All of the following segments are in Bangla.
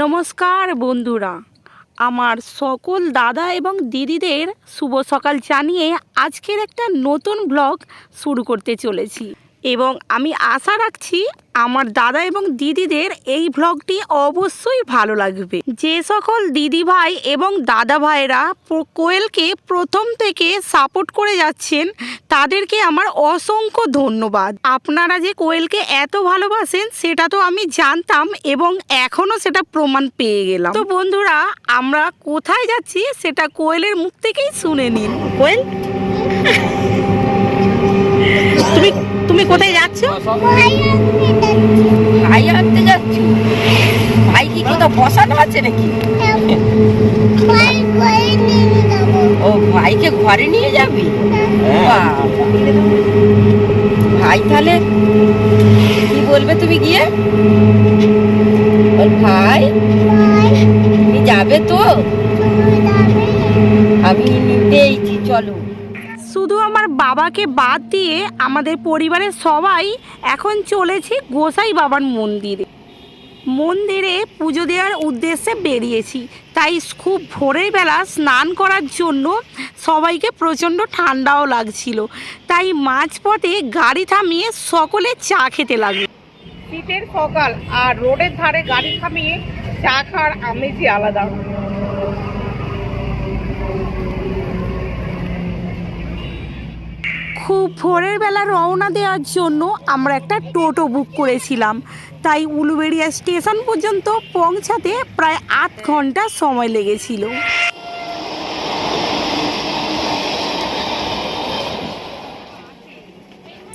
নমস্কার বন্ধুরা, আমার সকল দাদা এবং দিদিদের শুভ সকাল জানিয়ে আজকের একটা নতুন ব্লগ শুরু করতে চলেছি এবং আমি আশা রাখছি আমার দাদা এবং দিদিদের এই ব্লগটি অবশ্যই ভালো লাগবে। যে সকল দিদি ভাই এবং দাদা ভাইরা কোয়েলকে প্রথম থেকে সাপোর্ট করে যাচ্ছেন তাদেরকে আমার অসংখ্য ধন্যবাদ। আপনারা যে কোয়েলকে এত ভালোবাসেন সেটা তো আমি জানতাম এবং এখনও সেটা প্রমাণ পেয়ে গেলাম। তো বন্ধুরা, আমরা কোথায় যাচ্ছি সেটা কোয়েলের মুখ থেকেই শুনে নিন। কোয়েল, তুমি কোথায় যাচ্ছ? ভাই আনতে যাচ্ছি। ভাই কি কোথাও বসানো আছে নাকি? ও, ভাইকে ঘরে নিয়ে যাবি? ভাই তাহলে কি বলবে তুমি গিয়ে? ভাই তুমি যাবে তো? আমি নিতেইছি, চলো। শুধু আমার বাবাকে বাদ দিয়ে আমাদের পরিবারের সবাই এখন চলেছি গোসাই বাবার মন্দিরে পুজো দেওয়ার উদ্দেশ্যে বেরিয়েছি। তাই খুব ভোরের বেলা স্নান করার জন্য সবাইকে প্রচণ্ড ঠান্ডাও লাগছিল, তাই মাঝপথে গাড়ি থামিয়ে সকলে চা খেতে লাগলো। শীতের সকাল আর রোডের ধারে গাড়ি থামিয়ে চা খাওয়ার আমেজই আলাদা। খুব ভোরের বেলা রওনা দেওয়ার জন্য আমরা একটা টোটো বুক করেছিলাম, তাই উলুবেড়িয়া স্টেশন পর্যন্ত পৌঁছাতে প্রায় 8 ঘন্টা সময় লেগেছিল।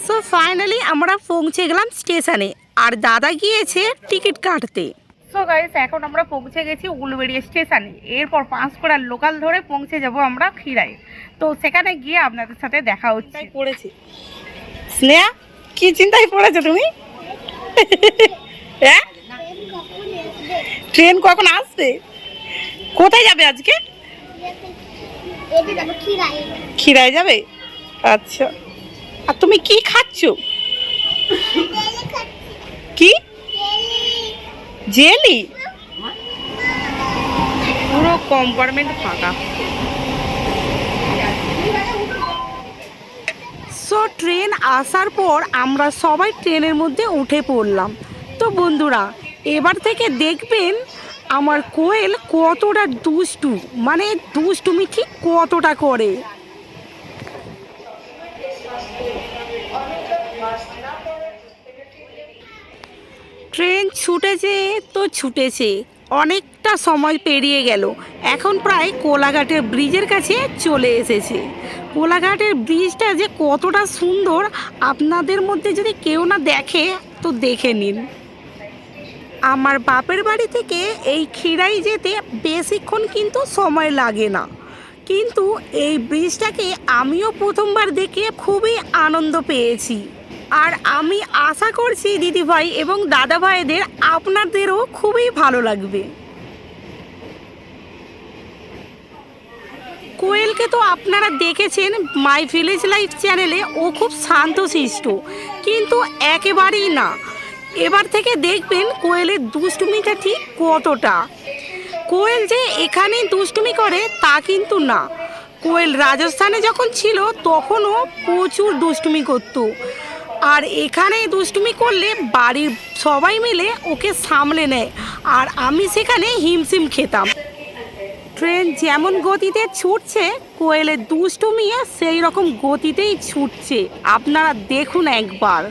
সো ফাইনালি আমরা পৌঁছে গেলাম স্টেশনে, আর দাদা গিয়েছে টিকিট কাটতে। সো গাইস, এখন আমরা পৌঁছে গেছি উলুবেড়িয়া স্টেশনে। এরপর পাঁশকুড়ার লোকাল ধরে পৌঁছে যাব আমরা খিরাই। তো সেখানে গিয়ে আপনাদের সাথে দেখা হচ্ছে। পড়েছি স্নেহা, কি চিন্তায় পড়েছো তুমি? হ্যাঁ, ট্রেন কখন আসবে? কোথায় যাবে আজকে? খিরাই যাবে। আচ্ছা, আর তুমি কি খাচ্ছ? কি জেলি? পুরো কম্পার্টমেন্ট ফাঁকা। সো ট্রেন আসার পর আমরা সবাই ট্রেনের মধ্যে উঠে পড়লাম। তো বন্ধুরা, এবার থেকে দেখবেন আমার কোয়েল কতটা দুষ্টু, মানে দুষ্টুমি ঠিক কতটা করে। ট্রেন ছুটেছে তো ছুটেছে, অনেকটা সময় পেরিয়ে গেল। এখন প্রায় কোলাঘাটের ব্রিজের কাছে চলে এসেছে। কোলাঘাটের ব্রিজটা যে কতটা সুন্দর, আপনাদের মধ্যে যদি কেউ না দেখে তো দেখে নিন। আমার বাপের বাড়ি থেকে এই খিরাই যেতে বেশিক্ষণ কিন্তু সময় লাগে না, কিন্তু এই ব্রিজটাকে আমিও প্রথমবার দেখে খুবই আনন্দ পেয়েছি। আর আমি আশা করছি দিদিভাই এবং দাদা ভাইদের আপনাদেরও খুবই ভালো লাগবে। কোয়েলকে তো আপনারা দেখেছেন মাই ভিলেজ লাইফ চ্যানেলে, ও খুব শান্তশিষ্ট, কিন্তু একেবারেই না। এবার থেকে দেখবেন কোয়েলের দুষ্টুমিটা ঠিক কতটা। কোয়েল যে এখানেই দুষ্টুমি করে তা কিন্তু না, কোয়েল রাজস্থানে যখন ছিল তখনও প্রচুর দুষ্টুমি করতো, আর এখানে দুষ্টুমি করলে বাড়ির সবাই মিলে ওকে সামলে নেয়, আর আমি সেখানে হিমশিম খেতাম। ট্রেন যেমন গতিতে ছুটছে, কোয়েলের দুষ্টুমিও সেই রকম গতিতেই ছুটছে, আপনারা দেখুন একবার।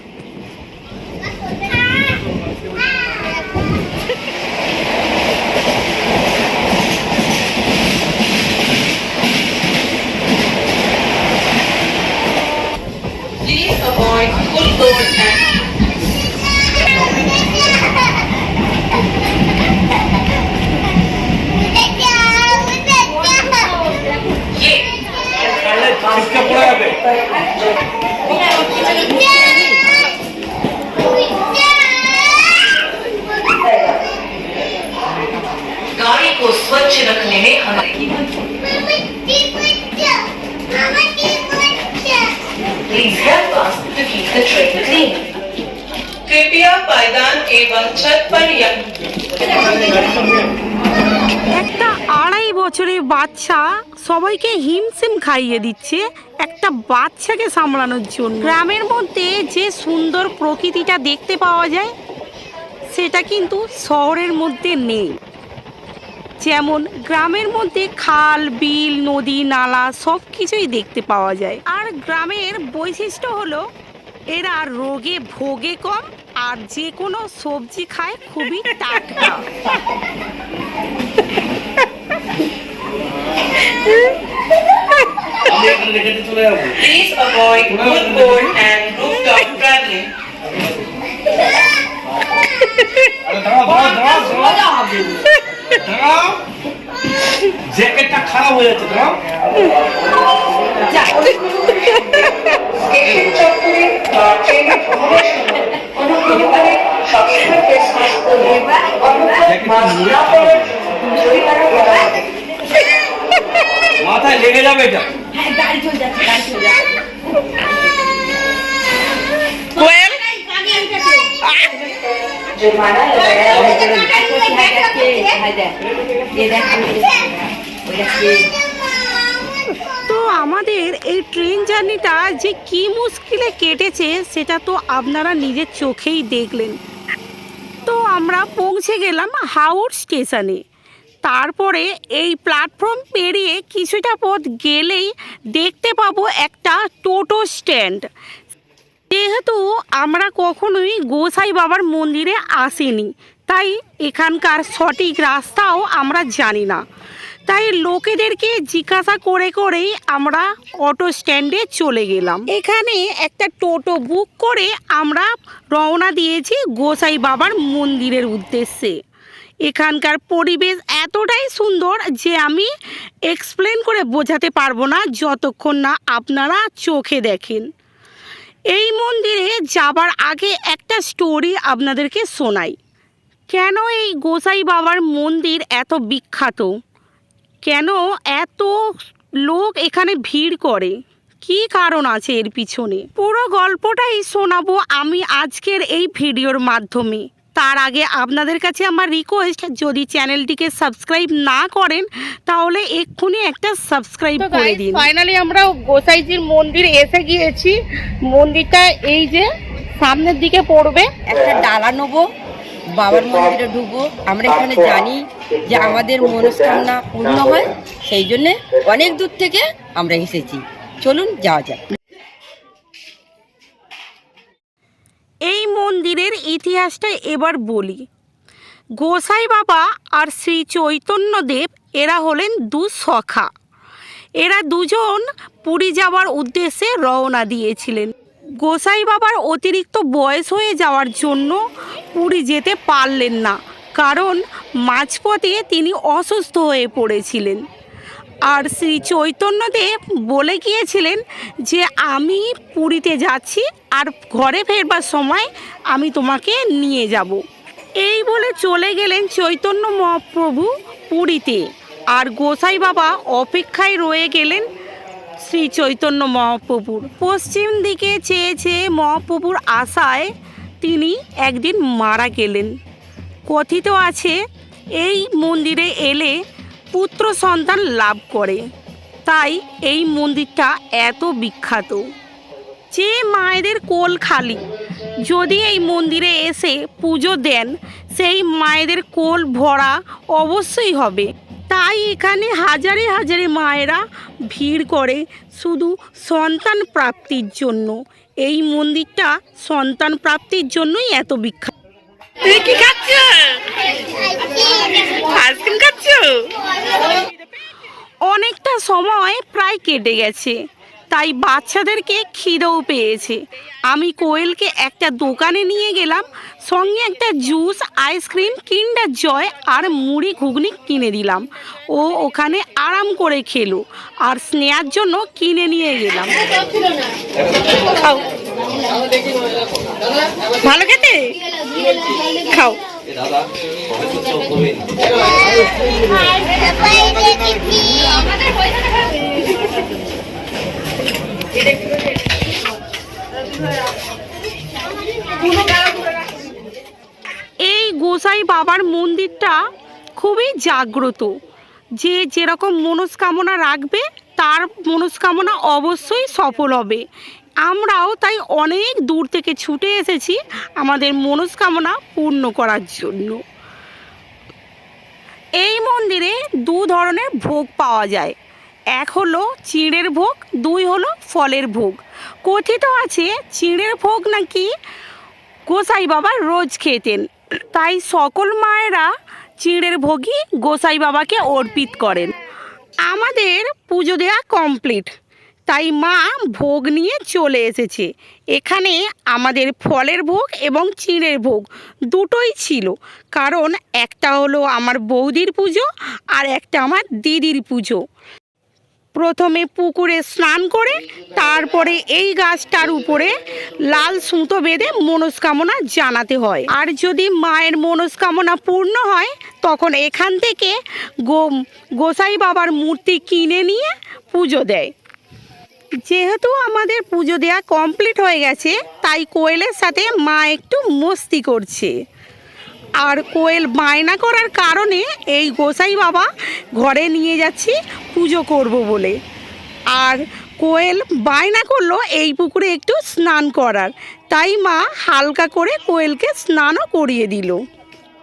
गाड़ी को स्वच्छ रखने में हमारी Please help us to keep the train clean. कृपया पायदान एवं छत पर একটা 2.5 বছরের বাচ্চা সবাইকে হিমশিম খাইয়ে দিচ্ছে একটা বাচ্চাকে সামলানোর জন্য। গ্রামের মধ্যে যে সুন্দর প্রকৃতিটা দেখতে পাওয়া যায় সেটা কিন্তু শহরের মধ্যে নেই। যেমন গ্রামের মধ্যে খাল, বিল, নদী, নালা সব কিছুই দেখতে পাওয়া যায়। আর গ্রামের বৈশিষ্ট্য হলো এরা রোগে ভোগে কম, আর যে কোনো সবজি খায় খুবই টাটকা। Please avoid footboard and rooftop traveling. জ্যাকেটটা খারাপ হয়ে যাচ্ছে। স্টেশন চত্বরে বা ট্রেনে ভ্রমণের সময় অনুগ্রহ করে সবসময় ফেস মাস্ক পরবেন। অন্যথায় মাস্ক না পরার জন্য জরিমানা করা হবে। মাথায় লেগে যাবে এটা। জরিমানা তো আমাদের এই ট্রেন জার্নিটা যে কি মুশকিলে কেটেছে সেটা তো আপনারা নিজের চোখেই দেখলেন। তো আমরা পৌঁছে গেলাম হাওড় স্টেশনে। তারপরে এই প্ল্যাটফর্ম পেরিয়ে কিছুটা পথ গেলেই দেখতে পাবো একটা টোটো স্ট্যান্ড। যেহেতু আমরা কখনোই গোসাই বাবার মন্দিরে আসিনি, তাই এখানকার সঠিক রাস্তাও আমরা জানি না। তাই লোকেদেরকে জিজ্ঞাসা করে করেই আমরা অটো স্ট্যান্ডে চলে গেলাম। এখানে একটা টোটো বুক করে আমরা রওনা দিয়েছি গোসাই বাবার মন্দিরের উদ্দেশ্যে। এখানকার পরিবেশ এতটাই সুন্দর যে আমি এক্সপ্লেন করে বোঝাতে পারবো না যতক্ষণ না আপনারা চোখে দেখেন। এই মন্দিরে যাবার আগে একটা স্টোরি আপনাদেরকে শোনাই। কেন এই গোসাই বাবার মন্দির এত বিখ্যাত, কেন এত লোক এখানে ভিড় করে, কি কারণ আছে এর পিছনে, পুরো গল্পটাই শোনাবো আমি আজকের এই ভিডিওর মাধ্যমে। তার আগে আপনাদের কাছে আমার রিকোয়েস্ট, যদি চ্যানেলটিকে সাবস্ক্রাইব না করেন তাহলে এক্ষুনি একটা সাবস্ক্রাইব করে দিন। ফাইনালি আমরা গোসাইজির মন্দির এসে গিয়েছি। মন্দিরটা এই যে সামনের দিকে পড়বে। একটা ডালা নেবো, বাবার মন্দিরে ঢুকবো। আমরা এখানে জানি যে আমাদের মনস্কামনা পূর্ণ হয়, সেই জন্যে অনেক দূর থেকে আমরা এসেছি। চলুন যাওয়া যাক। এই মন্দিরের ইতিহাসটা এবার বলি। গোসাই বাবা আর শ্রী চৈতন্যদেব এরা হলেন দু সখা। এরা দুজন পুরী যাওয়ার উদ্দেশ্যে রওনা দিয়েছিলেন। গোসাই বাবার অতিরিক্ত বয়স হয়ে যাওয়ার জন্য পুরী যেতে পারলেন না, কারণ মাঝপথে তিনি অসুস্থ হয়ে পড়েছিলেন। আর শ্রী চৈতন্যদেব বলে গিয়েছিলেন যে আমি পুরীতে যাচ্ছি আর ঘরে ফেরবার সময় আমি তোমাকে নিয়ে যাব। এই বলে চলে গেলেন চৈতন্য মহাপ্রভু পুরীতে, আর গোসাই বাবা অপেক্ষায় রয়ে গেলেন শ্রী চৈতন্য মহাপ্রভুর। পশ্চিম দিকে চেয়ে চেয়ে মহাপ্রভুর আশায় তিনি একদিন মারা গেলেন। কথিত আছে এই মন্দিরে এলে পুত্র সন্তান লাভ করে, তাই এই মন্দিরটা এত বিখ্যাত। যে মায়েদের কোল খালি যদি এই মন্দিরে এসে পুজো দেন, সেই মায়েদের কোল ভরা অবশ্যই হবে। তাই এখানে হাজারে হাজারে মায়েরা ভিড় করে শুধু সন্তান প্রাপ্তির জন্য। এই মন্দিরটা সন্তান প্রাপ্তির জন্যই এত বিখ্যাত। তুই কি খাচ্ছ? আইসক্রিম খাচ্ছ? অনেকটা সময় প্রায় কেটে গেছে, তাই বাচ্চাদেরকে খিদেও পেয়েছে। আমি কোয়েলকে একটা দোকানে নিয়ে গেলাম, সঙ্গে একটা জুস, আইসক্রিম, কিন্ডার জয় আর মুড়ি ঘুগনি কিনে দিলাম। ও ওখানে আরাম করে খেলো, আর স্নেহার জন্য কিনে নিয়ে গেলাম। খাও, ভালো খেতে, খাও। এই গোসাই বাবা বাবার মন্দিরটা খুবই জাগ্রত, যে যেরকম মনস্কামনা রাখবে তার মনস্কামনা অবশ্যই সফল হবে। আমরাও তাই অনেক দূর থেকে ছুটে এসেছি আমাদের মনস্কামনা পূর্ণ করার জন্য। এই মন্দিরে দু ধরনের ভোগ পাওয়া যায়, এক হলো চিঁড়ের ভোগ, দুই হলো ফলের ভোগ। কথিত আছে চিঁড়ের ভোগ নাকি গোসাই বাবা রোজ খেতেন, তাই সকল মায়েরা চিঁড়ের ভোগই গোসাই বাবাকে অর্পিত করেন। আমাদের পুজো দেওয়া কমপ্লিট, তাই মা ভোগ নিয়ে চলে এসেছে। এখানে আমাদের ফলের ভোগ এবং চিঁড়ের ভোগ দুটোই ছিল, কারণ একটা হলো আমার বৌদির পুজো আর একটা আমার দিদির পুজো। প্রথমে পুকুরে স্নান করে তারপরে এই গাছটার উপরে লাল সুতো বেঁধে মনস্কামনা জানাতে হয়। আর যদি মায়ের মনস্কামনা পূর্ণ হয় তখন এখান থেকে গোসাই বাবার মূর্তি কিনে নিয়ে পুজো দেয়। যেহেতু আমাদের পুজো দেওয়া কমপ্লিট হয়ে গেছে, তাই কোয়েলের সাথে মা একটু মস্তি করছে। আর কোয়েল বায়না করার কারণে এই গোসাই বাবা ঘরে নিয়ে যাচ্ছি পুজো করব বলে। আর কোয়েল বায়না করলো এই পুকুরে একটু স্নান করার, তাই মা হালকা করে কোয়েলকে স্নানও করিয়ে দিল।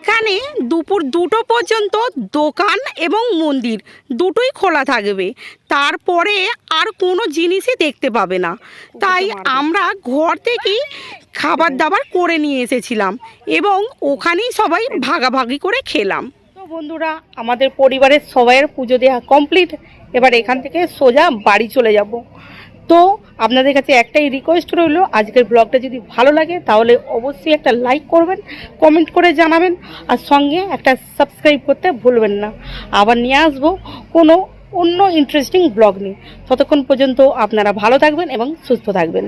এখানে দুপুর 2টো পর্যন্ত দোকান এবং মন্দির দুটোই খোলা থাকবে, তারপরে আর কোনো জিনিসই দেখতে পাবে না। তাই আমরা ঘর থেকেই খাবার দাবার করে নিয়ে এসেছিলাম এবং ওখানেই সবাই ভাগাভাগি করে খেলাম। তো বন্ধুরা, আমাদের পরিবারের সবাইয়ের পুজো দেওয়া কমপ্লিট, এবার এখান থেকে সোজা বাড়ি চলে যাব। তো আপনাদের কাছে একটাই রিকোয়েস্ট রইল, আজকের ব্লগটা যদি ভালো লাগে তাহলে অবশ্যই একটা লাইক করবেন, কমেন্ট করে জানাবেন, আর সঙ্গে একটা সাবস্ক্রাইব করতে ভুলবেন না। আবার নিয়ে আসবো কোনো অন্য ইন্টারেস্টিং ব্লগ নিয়ে। ততক্ষণ পর্যন্ত আপনারা ভালো থাকবেন এবং সুস্থ থাকবেন।